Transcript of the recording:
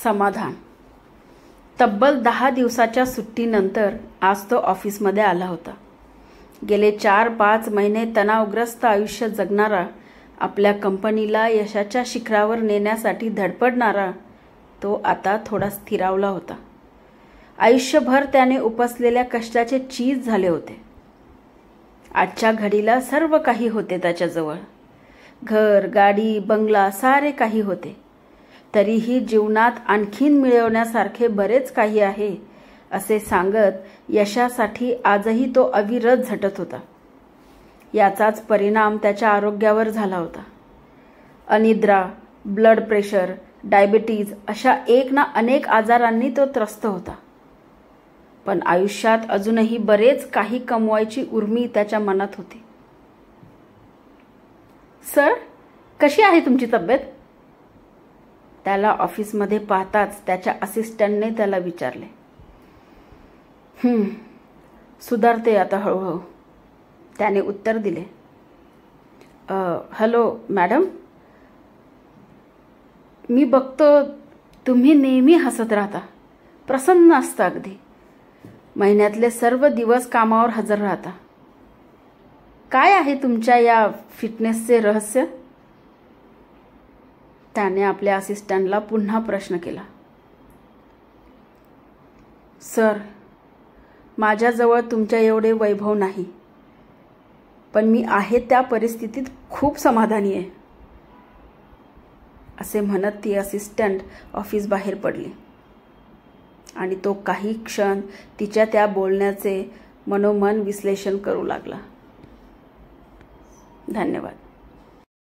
समाधान. तब्बल 10 दिवसाच्या सुट्टीनंतर आज तो ऑफिसमध्ये आला होता. गेले 4-5 महिने तणावग्रस्त आयुष्य जगणारा, आपल्या कंपनीला यशाच्या शिखरावर नेण्यासाठी धडपडणारा तो आता थोडा स्थिरावला होता. आयुष्यभर त्याने उपसलेल्या कष्टाचे चीज झाले होते. आजच्या घडीला सर्व काही होते त्याच्याजवळ. घर, गाडी, बंगला सारे काही होते. तरीही जीवनात आणखीन मिळवण्यासारखे बरेच काही आहे असे सांगत यशासाठी आजही तो अविरत झटत होता. याचाच परिणाम त्याच्या आरोग्यावर झाला होता. अनिद्रा, ब्लड प्रेशर, डायबिटीज अशा एक ना अनेक आजारांनी तो त्रस्त होता. पण आयुष्यात अजूनही बरेच काही कमवायची उर्मी त्याच्या मनात होती. सर, कशी आहे तुमची तब्येत? त्याला ऑफिसमध्ये पाहताच त्याच्या असिस्टंटने त्याला विचारले. सुधारते आता हळूहळू, त्याने उत्तर दिले. हॅलो मॅडम, मी बघतो तुम्ही नेहमी हसत राहता, प्रसन्न असता अगदी. महिन्यातले सर्व दिवस कामावर हजर राहता. काय आहे तुमच्या या फिटनेसचे रहस्य? त्याने आपल्या असिस्टंटला पुन्हा प्रश्न केला. सर, माझ्याजवळ तुमच्या एवढे वैभव नाही, पण मी आहे त्या परिस्थितीत खूप समाधानी आहे, असे म्हणत ती असिस्टंट ऑफिस बाहेर पडली आणि तो काही क्षण तिच्या त्या बोलण्याचे मनोमन विश्लेषण करू लागला. धन्यवाद.